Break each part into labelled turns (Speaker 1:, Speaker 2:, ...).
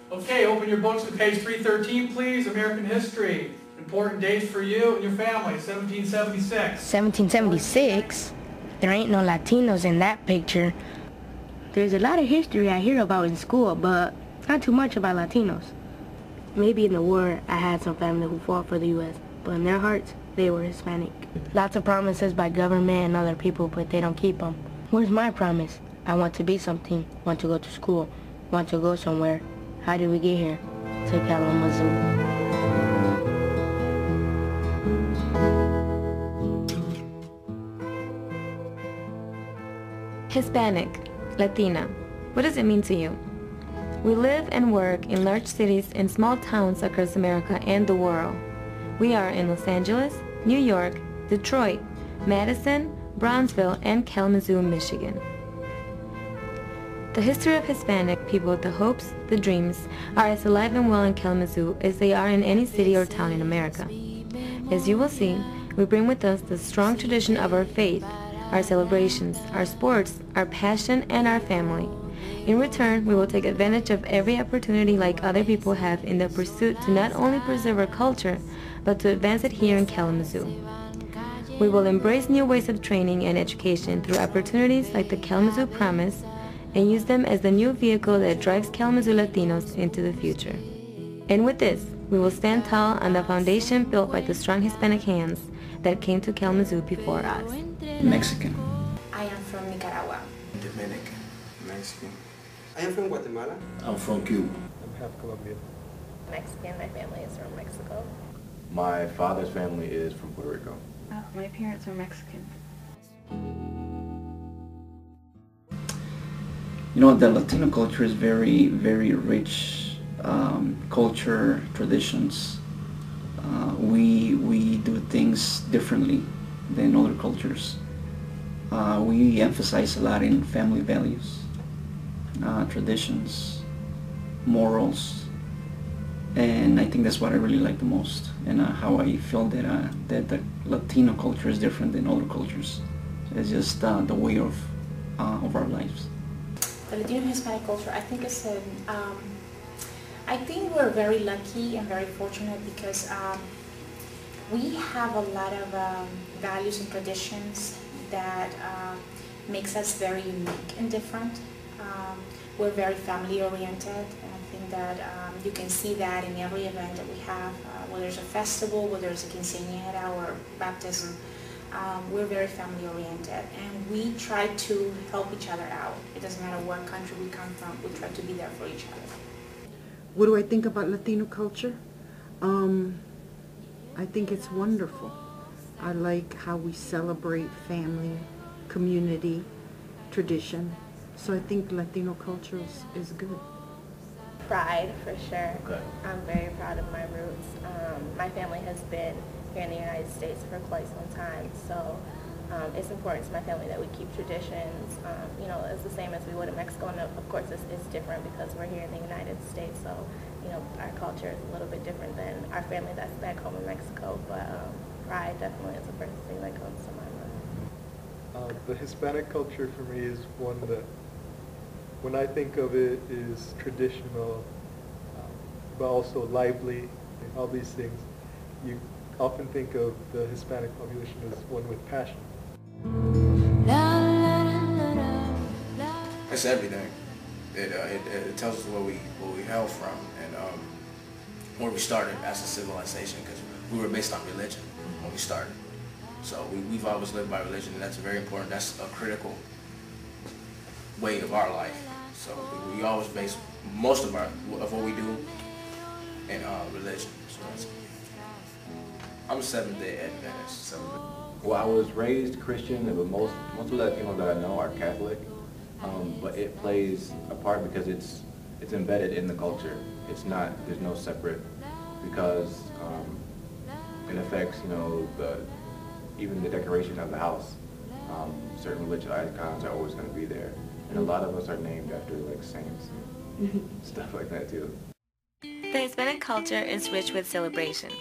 Speaker 1: Okay, open your books to page 313, please. American history. Important dates for you and your family. 1776.
Speaker 2: 1776? There ain't no Latinos in that picture. There's a lot of history I hear about in school, but not too much about Latinos. Maybe in the war, I had some family who fought for the U.S., but in their hearts, they were Hispanic. Lots of promises by government and other people, but they don't keep them. Where's my promise? I want to be something, want to go to school, want to go somewhere. How did we get here? To Kalamazoo.
Speaker 3: Hispanic, Latina. What does it mean to you? We live and work in large cities and small towns across America and the world. We are in Los Angeles, New York, Detroit, Madison, Brownsville, and Kalamazoo, Michigan. The history of Hispanic people, the hopes, the dreams, are as alive and well in Kalamazoo as they are in any city or town in America. As you will see, we bring with us the strong tradition of our faith, our celebrations, our sports, our passion, and our family. In return, we will take advantage of every opportunity like other people have in the pursuit to not only preserve our culture, but to advance it here in Kalamazoo. We will embrace new ways of training and education through opportunities like the Kalamazoo Promise and use them as the new vehicle that drives Kalamazoo Latinos into the future. And with this, we will stand tall on the foundation built by the strong Hispanic hands that came to Kalamazoo before us.
Speaker 4: Mexican.
Speaker 5: I am from Nicaragua.
Speaker 6: Dominican. Mexican.
Speaker 7: I am from Guatemala.
Speaker 4: I'm from Cuba.
Speaker 8: I'm half Colombian.
Speaker 9: Mexican. My family is from Mexico.
Speaker 10: My father's family is from Puerto Rico.
Speaker 11: My parents are Mexican.
Speaker 4: You know, the Latino culture is very, very rich culture, traditions. We do things differently than other cultures. We emphasize a lot in family values, traditions, morals, and I think that's what I really like the most, and how I feel that the Latino culture is different than other cultures. It's just the way of our lives.
Speaker 5: The Latino Hispanic culture, I think is I think we're very lucky and very fortunate because we have a lot of values and traditions that makes us very unique and different. We're very family oriented, and I think that you can see that in every event that we have, whether it's a festival, whether it's a quinceañera or baptism. We're very family oriented, and we try to help each other out. It doesn't matter what country we come from, we try to be there for each other.
Speaker 12: What do I think about Latino culture? I think it's wonderful. I like how we celebrate family, community, tradition. So I think Latino culture is good.
Speaker 9: Pride, for sure.
Speaker 10: Okay.
Speaker 9: I'm very proud of my roots. My family has been here in the United States for quite some time, so it's important to my family that we keep traditions. You know, it's the same as we would in Mexico, and of course it's different because we're here in the United States, so you know, our culture is a little bit different than our family that's back home in Mexico, but pride definitely is the first thing that comes to my mind.
Speaker 8: The Hispanic culture for me is one that, when I think of it, is traditional, but also lively, and all these things. You often think of the Hispanic population as one with passion.
Speaker 6: It's everything. It tells us where we hail from and where we started as a civilization, because we were based on religion when we started. So we've always lived by religion, and that's very important. That's a critical way of our life. So we always base most of what we do in religion. So I'm a Seventh-day Adventist.
Speaker 10: Well, I was raised Christian, but most of the Latinos that I know are Catholic. But it plays a part because it's embedded in the culture. It's not, there's no separate, because it affects, you know, even the decoration of the house. Certain religious icons are always going to be there. And a lot of us are named after like saints and stuff like that too.
Speaker 3: The Hispanic culture is rich with celebration.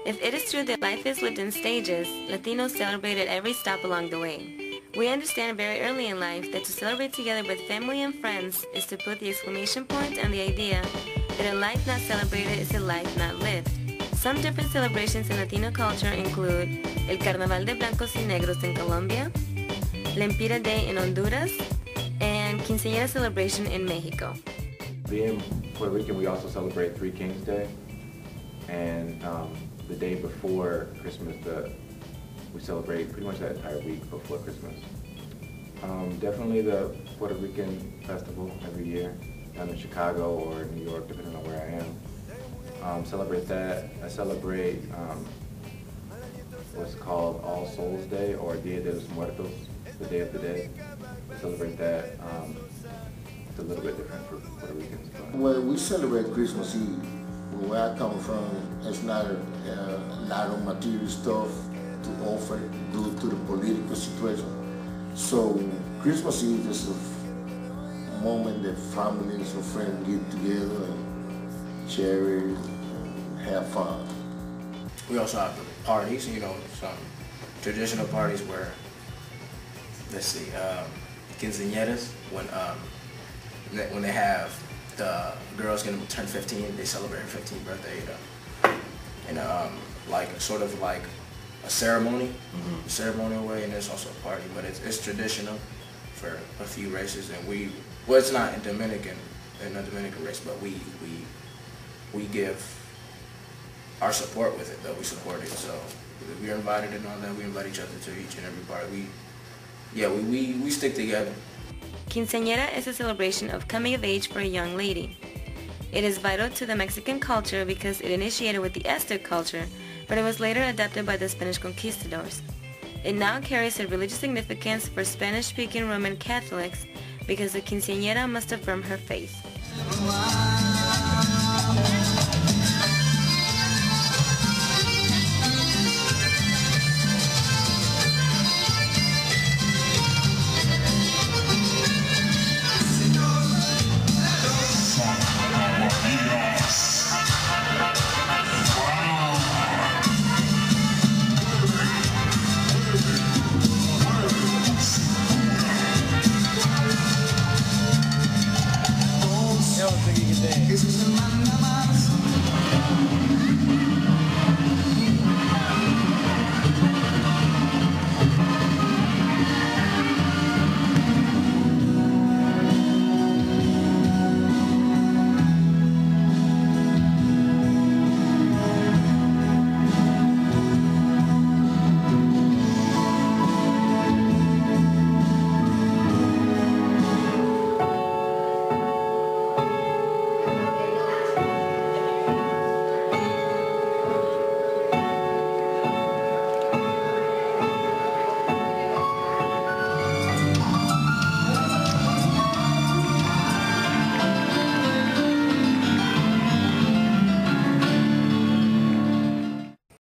Speaker 3: If it is true that life is lived in stages, Latinos celebrate at every stop along the way. We understand very early in life that to celebrate together with family and friends is to put the exclamation point on the idea that a life not celebrated is a life not lived. Some different celebrations in Latino culture include el Carnaval de Blancos y Negros in Colombia, Lempira Day in Honduras, and Quinceañera celebration in Mexico.
Speaker 10: Being Puerto Rican, we also celebrate Three Kings Day, and the day before Christmas, we celebrate pretty much that entire week before Christmas. Definitely the Puerto Rican festival every year, down in Chicago or New York, depending on where I am. Celebrate that. I celebrate what's called All Souls Day, or Dia de los Muertos, the Day of the Dead. Celebrate that. It's a little bit different for Puerto Ricans.
Speaker 7: Well, we celebrate Christmas Eve. Where I come from, it's not a lot of material stuff to offer due to the political situation. So Christmas Eve is a moment that families or friends get together and share it and have fun.
Speaker 6: We also have the parties, you know, some traditional parties where, let's see, quinceañeras, when they have the girls gonna turn 15, they celebrate her 15th birthday in a like sort of like a ceremony, ceremonial way, and there's also a party, but it's traditional for a few races, and well, it's not in the Dominican race, but we give our support with it, though. We support it, so we're invited and all that. We invite each other to each and every party. We stick together.
Speaker 3: Quinceañera is a celebration of coming of age for a young lady. It is vital to the Mexican culture because it initiated with the Aztec culture, but it was later adopted by the Spanish conquistadors. It now carries a religious significance for Spanish-speaking Roman Catholics because the quinceañera must affirm her faith.
Speaker 13: This is